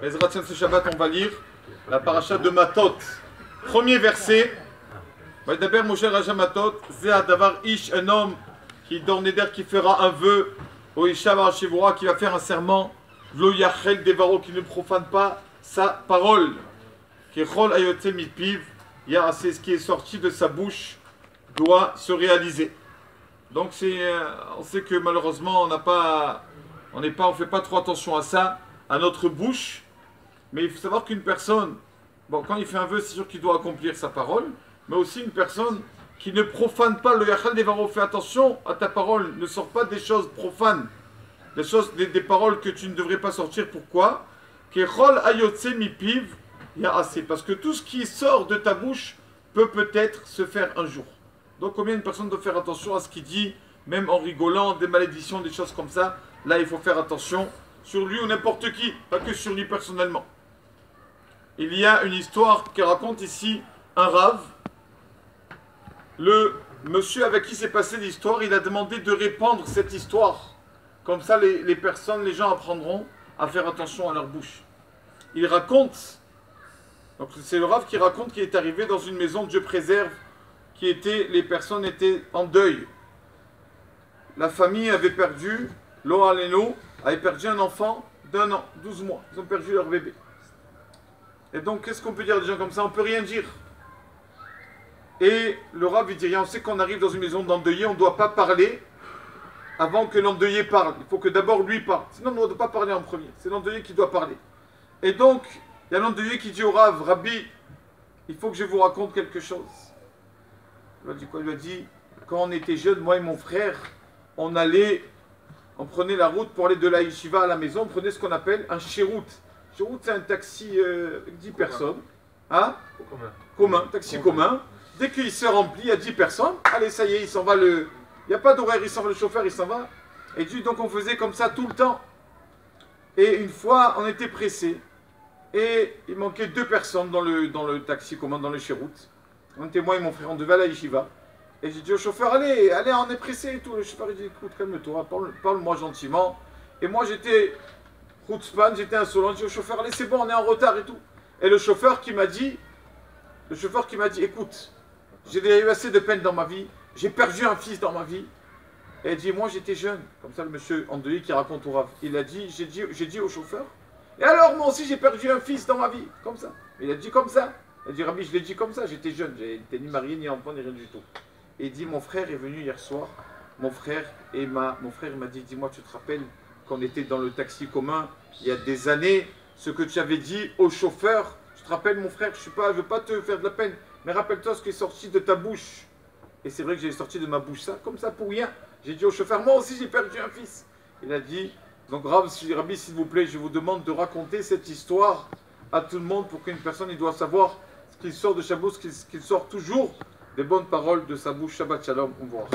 Ezrat ce Shabbat, on va lire la paracha de Matot. Premier verset. D'abord, Moshe Raja Matot, Zé Adavar Ish, un homme qui donne Neder, qui fera un vœu, au Ishav Arshivora, qui va faire un serment, Vlo Yachel Devaro, qui ne profane pas sa parole. Kechol Ayote Mipiv, c'est ce qui est sorti de sa bouche, doit se réaliser. Donc on sait que malheureusement on ne fait pas trop attention à ça, à notre bouche. Mais il faut savoir qu'une personne, bon, quand il fait un vœu, c'est sûr qu'il doit accomplir sa parole, mais aussi une personne qui ne profane pas le Yachal Devaro. Fais attention à ta parole, ne sors pas des choses profanes, des paroles que tu ne devrais pas sortir. Pourquoi? Kechol ayotse mipiv assez, parce que tout ce qui sort de ta bouche peut-être se faire un jour. Donc combien une personne doit faire attention à ce qu'il dit, même en rigolant, des malédictions, des choses comme ça. Là, il faut faire attention sur lui ou n'importe qui, pas que sur lui personnellement. Il y a une histoire qui raconte ici un rave. Le monsieur avec qui s'est passé l'histoire, il a demandé de répandre cette histoire. Comme ça, les gens apprendront à faire attention à leur bouche. Il raconte, donc c'est le rave qui raconte qu'il est arrivé dans une maison, Dieu préserve, les personnes étaient en deuil. La famille avait perdu, Lohaleno avait perdu un enfant d'1 an, 12 mois. Ils ont perdu leur bébé. Et donc, qu'est-ce qu'on peut dire des gens comme ça? On ne peut rien dire. Et le Rav, il dit rien. On sait qu'on arrive dans une maison d'endeuillé, on ne doit pas parler avant que l'endeuillé parle. Il faut que d'abord lui parle. Sinon, on ne doit pas parler en premier. C'est l'endeuillé qui doit parler. Et donc, il y a l'endeuillé qui dit au Rav, Rabbi, il faut que je vous raconte quelque chose. Il lui a dit quoi? Il lui a dit, quand on était jeunes, moi et mon frère, on prenait la route pour aller de la yeshiva à la maison, on prenait ce qu'on appelle un shirout. Shirout, c'est un taxi avec 10 personnes. Hein? Commun, taxi commun. Dès qu'il se remplit, il y a 10 personnes. Allez, ça y est, il s'en va Il n'y a pas d'horaire, il s'en va, le chauffeur, il s'en va. Et donc on faisait comme ça tout le temps. Et une fois, on était pressé. Et il manquait 2 personnes dans le taxi commun, dans le shirout. On était moi et mon frère, on devait aller à la yeshiva. Et j'ai dit au chauffeur, allez, on est pressé et tout. Le chauffeur, il dit, écoute, calme-toi, parle-moi gentiment. Et moi, j'étais chutzpan, j'étais insolent. J'ai dit au chauffeur, allez, c'est bon, on est en retard et tout. Et le chauffeur qui m'a dit, écoute, j'ai déjà eu assez de peine dans ma vie, j'ai perdu un fils dans ma vie. Et il dit, moi, j'étais jeune. Comme ça, le monsieur endeuillé qui raconte au Rav, il a dit, j'ai dit au chauffeur, et alors, moi aussi, j'ai perdu un fils dans ma vie. Comme ça. Il a dit comme ça. Il a dit, Rabbi, je l'ai dit comme ça, j'étais jeune, j'étais ni marié, ni enfant, ni rien du tout. Et il dit, mon frère est venu hier soir, mon frère m'a dit, dis-moi, tu te rappelles qu'on était dans le taxi commun, il y a des années, ce que tu avais dit au chauffeur, je te rappelle mon frère, je ne veux pas te faire de la peine, mais rappelle-toi ce qui est sorti de ta bouche. Et c'est vrai que j'ai sorti de ma bouche ça, comme ça pour rien. J'ai dit au chauffeur, moi aussi j'ai perdu un fils. Il a dit, donc Rabbi, s'il vous plaît, je vous demande de raconter cette histoire à tout le monde pour qu'une personne il doit savoir ce qu'il sort de sa bouche, qu'il sort toujours des bonnes paroles de sa bouche. Shabbat Shalom, on voit.